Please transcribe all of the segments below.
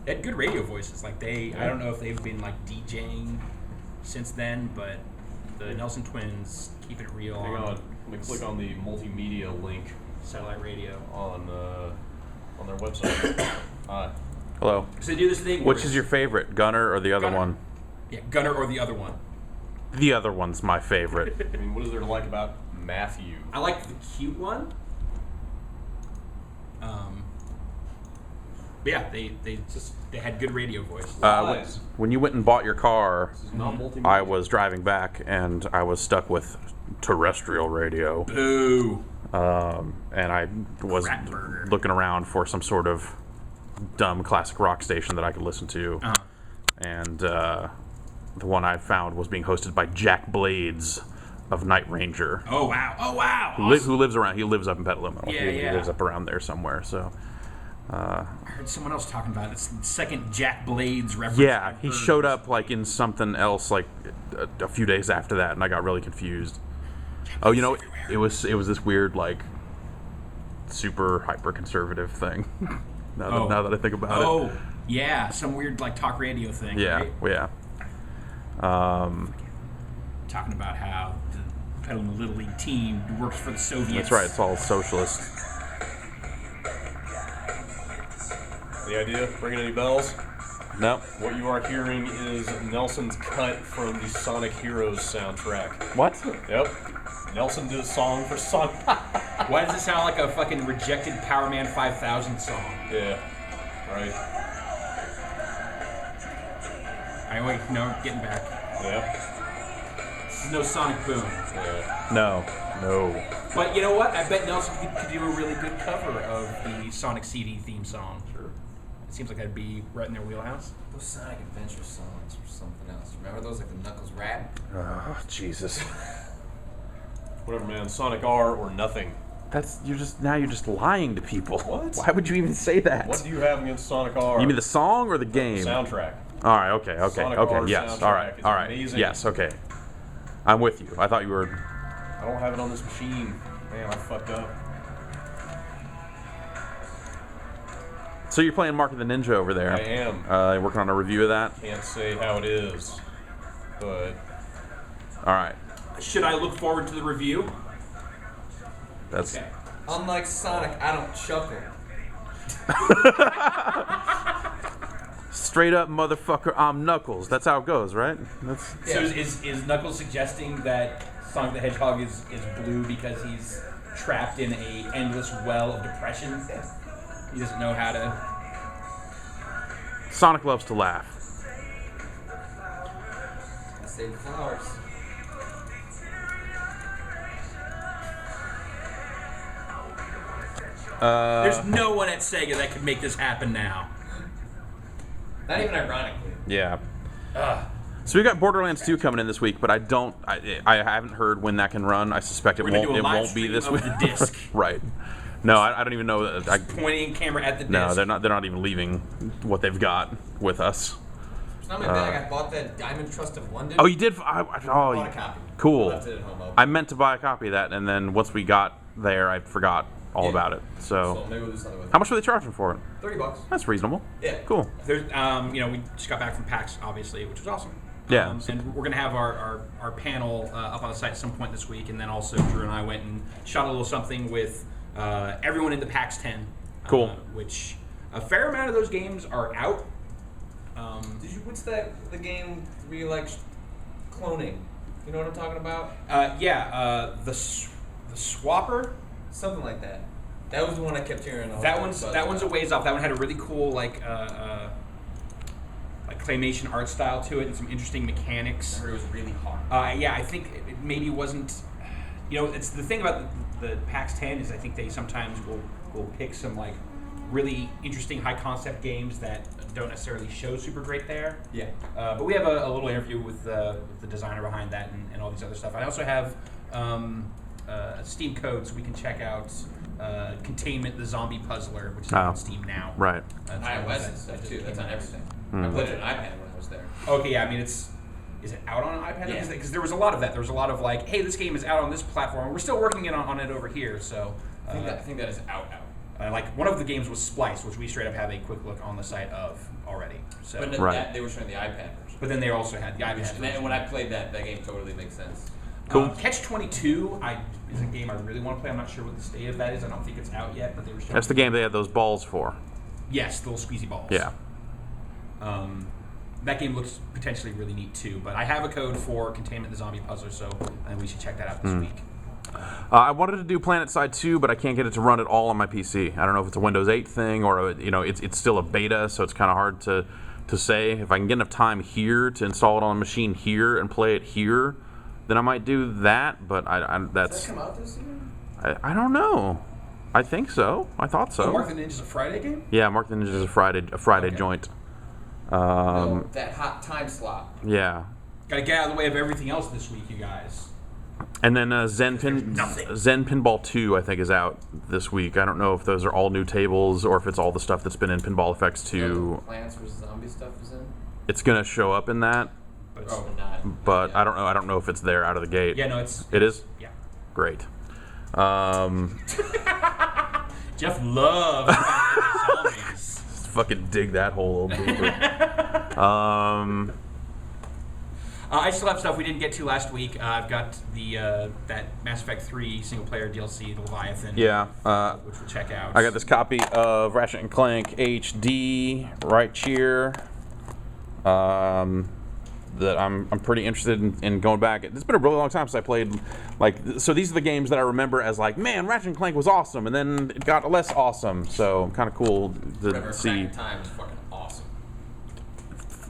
They had good radio voices. Like I don't know if they've been like DJing since then, but the Nelson Twins keep it real. Hang on. Let me click on the multimedia link Satellite radio on their website. Hi. Hello. So they do this thing. Which is your favorite, Gunner or the other Gunner. one? Yeah, Gunner or the other one. The other one's my favorite. I mean, what is there to like about Matthew? I like the cute one. But yeah, they had good radio voice. Lies. When you went and bought your car, This is not multimedia. I was driving back and I was stuck with terrestrial radio. Boo. And I was Crap burger. looking around for some sort of dumb classic rock station that I could listen to. Uh-huh. And the one I found was being hosted by Jack Blades of Night Ranger. Oh wow! Oh wow! Who lives around? He lives up in Petaluma. Yeah, He yeah. lives up around there somewhere. So, I heard someone else talking about it. It's the second Jack Blades reference. yeah, I've he heard. showed up like in something else like a few days after that, and I got really confused. Oh, you know, it was this weird like super hyper conservative thing. now that I think about it. Oh, yeah, some weird like talk radio thing. Yeah, right? yeah. Talking about how the Petaluma Little League team works for the Soviets. That's right. It's all socialist. The idea? Ringing any bells? No. What you are hearing is Nelson's cut from the Sonic Heroes soundtrack. What? Yep. Nelson did a song for Sonic. Why does it sound like a fucking rejected Power Man 5000 song? Yeah. Right. Anyway, no, getting back. Yep. This is no Sonic Boom. Yeah. No. But you know what? I bet Nelson could do a really good cover of the Sonic CD theme song. Sure. It seems like that'd be right in their wheelhouse. Those Sonic Adventure songs were something else. Remember those, like the Knuckles rap? Oh, Jesus. Whatever, man. Sonic R or nothing. You're just lying to people. What? Why would you even say that? What do you have against Sonic R? You mean the song or the game? Soundtrack. All right. Okay. Sonic R Yes. soundtrack All right. is All right. amazing. Yes. Okay. I'm with you. I thought you were. I don't have it on this machine. Man, I fucked up. So you're playing Mark of the Ninja over there. I am. Working on a review of that. Can't say how it is, but All right. Should I look forward to the review? That's. Okay. Unlike Sonic, I don't chuckle. Straight up, motherfucker. I'm Knuckles. That's how it goes, right? That's. So is Knuckles suggesting that Sonic the Hedgehog is blue because he's trapped in a endless well of depression? He doesn't know how to. Sonic loves to laugh. I save the flowers. There's no one at Sega that could make this happen now. Not even ironically. Yeah. So we got Borderlands 2 coming in this week, but I haven't heard when that can run. I suspect it We're gonna won't. do a It live won't be stream this of week. the disc. Right. No, I don't even know. Pointing camera at the disc. No, they're not. They're not even leaving what they've got with us. It's not my bag. I bought that Diamond Trust of London. Oh, you did. bought a copy. Cool. Left it at home open. I meant to buy a copy of that, and then once we got there, I forgot all Yeah. about it. So maybe we'll do something with How it. much were they charging for it? $30. That's reasonable. Yeah. Cool. There's, we just got back from PAX, obviously, which was awesome. Yeah. And we're going to have our panel up on the site at some point this week, and then also Drew and I went and shot a little something with everyone in the PAX 10. Cool. Which a fair amount of those games are out. What's the game where you like cloning? You know what I'm talking about? The Swapper. Something like that. That was the one I kept hearing. That one's a ways off. That one had a really cool like claymation art style to it and some interesting mechanics. I heard it was really hard. I think it maybe wasn't. It's the thing about the PAX 10 is I think they sometimes will pick some like really interesting high concept games that don't necessarily show super great there. Yeah. But we have a little interview with the designer behind that and all these other stuff. I also have Steam code so we can check out Containment the Zombie Puzzler, which is on Steam now. Right. iOS and stuff too. That's on everything. Hmm. I played it on iPad when I was there. Okay, yeah, I mean is it out on iPad? Yeah. Because there was a lot of that. There was a lot of like, hey, this game is out on this platform. We're still working on it over here. So I think that is out. Like one of the games was Splice, which we straight up have a quick look on the site of already. So, But Right. that, they were showing the iPad version. but then they also had the iPad. And then version. when I played that game totally makes sense. Cool. Catch 22 is a game I really want to play. I'm not sure what the state of that is. I don't think it's out yet, but they were showing. That's the game they had those balls for. Yes, the little squeezy balls. Yeah. That game looks potentially really neat too. But I have a code for Containment the Zombie Puzzler, so I think we should check that out this week. I wanted to do PlanetSide 2, but I can't get it to run at all on my PC. I don't know if it's a Windows 8 thing or it's still a beta, so it's kind of hard to say. If I can get enough time here to install it on a machine here and play it here, then I might do that. But Does that's that come out this year? I don't know. I think so. I thought so. So Mark the Ninja's a Friday game? Yeah, Mark the Ninja is a Friday Okay. joint. No, that hot time slot. Yeah. Gotta get out of the way of everything else this week, you guys. And then Zen nothing. Pinball 2, I think, is out this week. I don't know if those are all new tables or if it's all the stuff that's been in Pinball Effects 2. Plants vs. Zombie stuff is in? It's going to show up in that, But it's, Oh, not. but yeah. I don't know. I don't know if it's there out of the gate. yeah, no, it's It is? yeah. Great. Jeff loves zombies. Fucking dig that hole a little deeper. I still have stuff we didn't get to last week. I've got the that Mass Effect 3 single player DLC, the Leviathan. Yeah. Which we'll check out. I got this copy of Ratchet and Clank HD right here. That I'm pretty interested in going back. It's been a really long time since I played. So these are the games that I remember as like, man, Ratchet and Clank was awesome, and then it got less awesome. So kind of cool to Whatever, see. Crack Time is fucking awesome.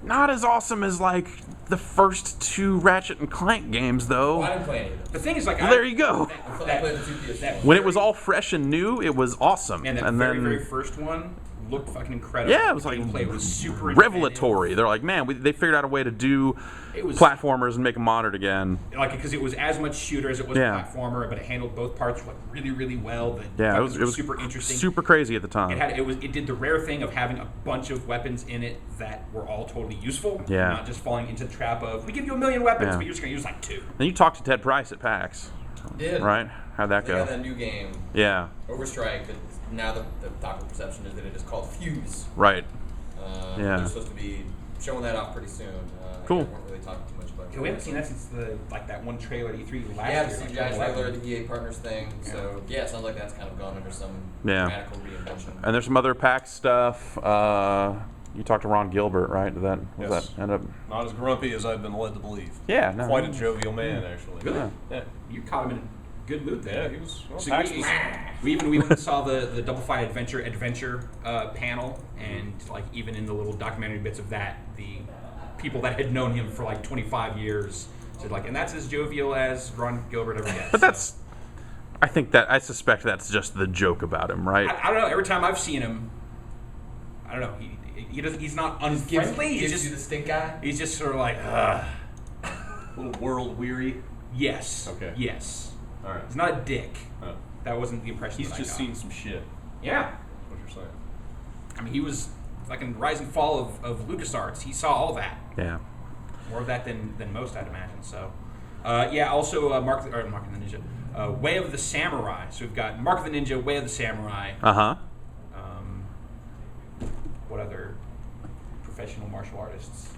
Not as awesome as like the first two Ratchet and Clank games, though. Well, I didn't play any of The them. thing is, like, Well, there you go. I played the two PS4. When it was all fresh and new, it was awesome. Man, that and very, then very first one looked fucking incredible. yeah, it was The like gameplay was super revelatory. They're like, man, they figured out a way to do It was- platformers and make them modern again. like because it was as much shooter as it was Yeah. platformer, but it handled both parts like really, really well. The Yeah, weapons it were was super interesting. super crazy at the time. It did the rare thing of having a bunch of weapons in it that were all totally useful. Yeah. Not just falling into the trap of we give you 1,000,000 weapons, Yeah. but you're just gonna use like 2. Then you talked to Ted Price at PAX, Did. right? How'd that They got go? that new game, Yeah, Overstrike, that now the popular perception is that it is called Fuse. right. Yeah. They're supposed to be showing that off pretty soon. Cool. We weren't really talking too much about it. We haven't seen that since that one trailer E3 last Yeah, year. the like CGI 2011. trailer, the EA Partners thing. So, yeah, it sounds like that's kind of gone under some Yeah. radical reinvention. And there's some other PAX stuff. You talked to Ron Gilbert, right? Was Yes. that end up? Not as grumpy as I've been led to believe. Yeah, no. Quite a jovial man, actually. Really? Yeah. You caught him in a good mood there. Yeah, he was. Well, So PAX we, was we went and saw the Double Fine Adventure panel, and like even in the little documentary bits of that, the people that had known him for like 25 years said like, and that's as jovial as Ron Gilbert ever gets. But I suspect that's just the joke about him, right? I don't know. Every time I've seen him, I don't know. He doesn't. He's not unfriendly. Gives you the stink eye? He's just sort of like, a little world weary. yes, Okay. yes. All right. He's not a dick. Oh. That wasn't the impression. He's that I just got. seen some shit. Yeah. That's what you're saying. I mean, he was like in Rise and Fall of LucasArts. He saw all that. Yeah. More of that than most, I'd imagine. So, yeah. Also, Mark of the Ninja, Way of the Samurai. So we've got Mark of the Ninja, Way of the Samurai. Uh-huh. What other professional martial artists?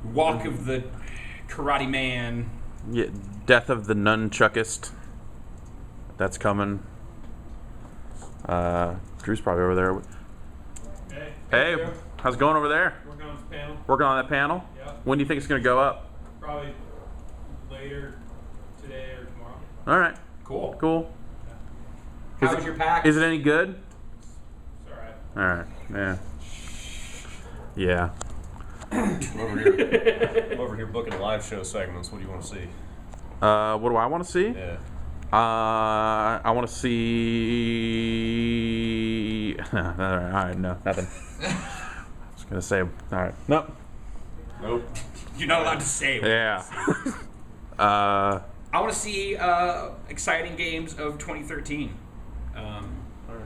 Walk of the Karate Man. Yeah, Death of the Nunchuckist. That's coming. Drew's probably over there. Hey, how's it going over there? Working on this panel. Working on that panel? Yeah. When do you think it's going to go up? Probably later today or tomorrow. All right. Cool. Cool. How was your pack? Is it any good? It's alright. All right. Yeah. Yeah. I'm over here booking live show segments. What do you want to see? What do I want to see? Yeah. I want to see. All right, no, nothing. I was gonna say. All right, nope. Nope. You're not allowed to say. Yeah. I want to see exciting games of 2013. All right.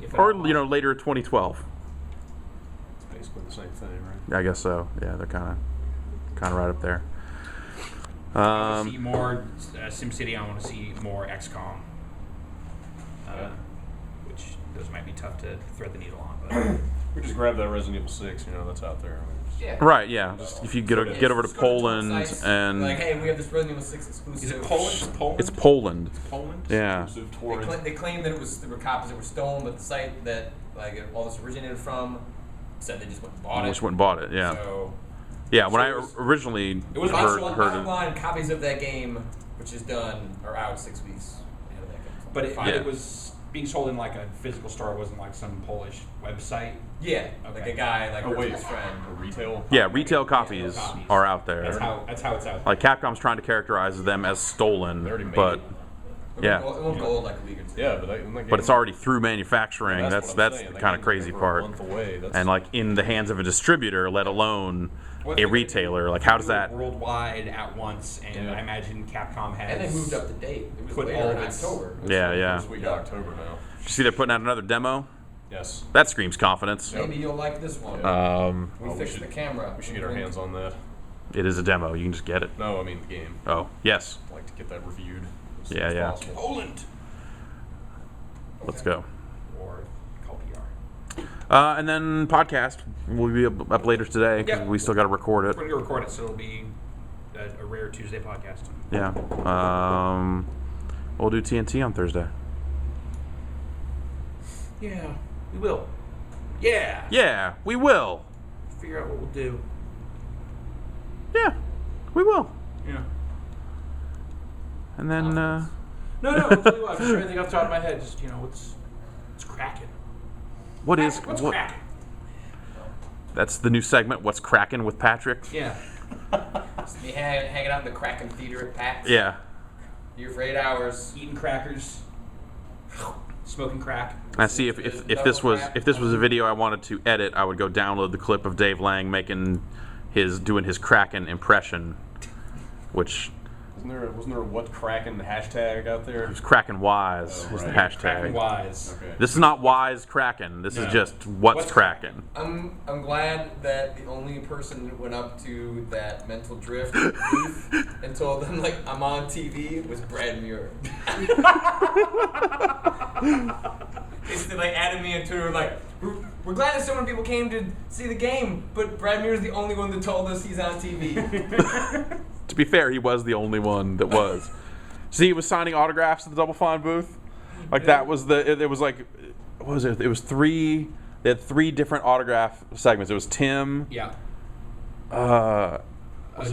If Or later 2012. Basically the same thing, right? I guess so. Yeah, they're kind of right up there. I want to see more SimCity. I want to see more XCOM. which those might be tough to thread the needle on. But We just grab that Resident Evil 6, that's out there. I mean, Yeah. Right, yeah. Just if you get over to Just go the Poland sites, and like, hey, we have this Resident Evil 6 exclusive. is it Poland? Just Poland? it's Poland. Poland. Yeah. exclusive They, torrent. they claimed that there were copies that were stolen, but the site that all this originated from said they just went and bought I it. just went and bought it. Yeah. So, Yeah. When so I it was- originally it was heard bottom it. line, copies of that game, which is done, are out 6 weeks ahead of that game. But it, Fine. it was being sold in like a physical store. It wasn't like some Polish website. Yeah, like Okay. a guy like Oh, works wait. with his friend. A retail? Yeah, retail copies copies. are out there. That's how it's out. Like Capcom's trying to characterize them as stolen, They already made but it. yeah. It won't go old like a league or two. Yeah, but in that game, but it's already through manufacturing. That's That's what I'm saying. the That kind of game's crazy over a part. month away. That's, And like in the hands of a distributor, let alone Well, a they're gonna retailer. do- Like how does do it that? worldwide at once? And Yeah. I imagine Capcom has. And they moved up the date. It was Put later all in of its- October. Yeah, yeah. First week of October now. You see, they're putting out another demo. Yes. That screams confidence. Maybe you'll like this one. Yeah. we Oh, we fixed should- the camera. We should get our hands on that. It is a demo. You can just get it. No, I mean the game. Oh, yes. I'd like to get that reviewed as soon Yeah, as yeah. possible. Poland. Let's go. Or call PR. And then podcast will be up later today because Yep. we still got to record it. We're gonna record it, so it'll be a rare Tuesday podcast. Yeah. We'll do TNT on Thursday. Yeah, we will. Yeah. Yeah, we will. Figure out what we'll do. Yeah, we will. Yeah. And then No, I'll tell you what. I'm just trying to think off the top of my head. Just what's cracking. what's What's cracking? That's the new segment. What's cracking with Patrick? Yeah. Just me hanging out in the Kraken Theater at PAX. Yeah. Here for 8 hours. Eating crackers. Smoking crack. I see. If this was a video I wanted to edit, I would go download the clip of Dave Lang doing his Kraken impression, which Wasn't there a what cracking hashtag out there? was Kraken Wise Oh, is the right. hashtag. Cracking wise. Okay. This is not Wise Kraken. This No. is just what's cracking. I'm glad that the only person that went up to that mental drift booth and told them like I'm on TV was Brad Muir. Basically, like added me into like we're glad that so many people came to see the game, but Brad Muir's the only one that told us he's on TV. To be fair, he was the only one that was. See, he was signing autographs at the Double Fine booth. Like that was it was like, what was it? It was three. They had 3 different autograph segments. It was Tim. Yeah.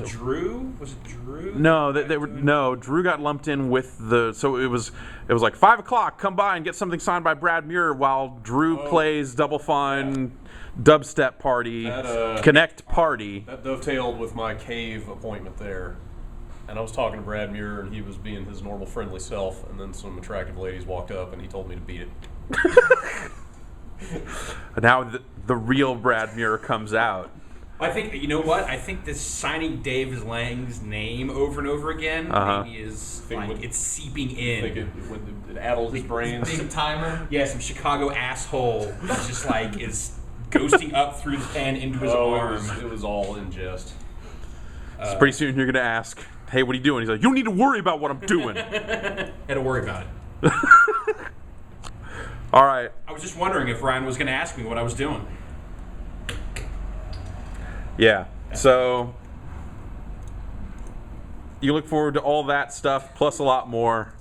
Drew? Was it Drew? No, they were no. Drew got lumped in with the. So it was like 5 o'clock. Come by and get something signed by Brad Muir while Drew plays Double Fine dubstep party, That, Connect party. That dovetailed with my cave appointment there. And I was talking to Brad Muir, and he was being his normal friendly self, and then some attractive ladies walked up, and he told me to beat it. Now the real Brad Muir comes out. I think you know what? I think this signing Dave Lang's name over and over again maybe is Think like would- it's seeping I think in. it addled his brains. Big timer. Yeah, some Chicago asshole who's just like is ghosting up through the pen into his arm. It was all in jest. So pretty soon you're gonna ask, "Hey, what are you doing?" He's like, "You don't need to worry about what I'm doing." Had to worry about it. All right. I was just wondering if Ryan was going to ask me what I was doing. Yeah. So you look forward to all that stuff plus a lot more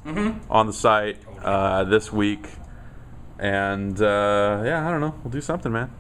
on the site this week. And yeah, I don't know. We'll do something, man.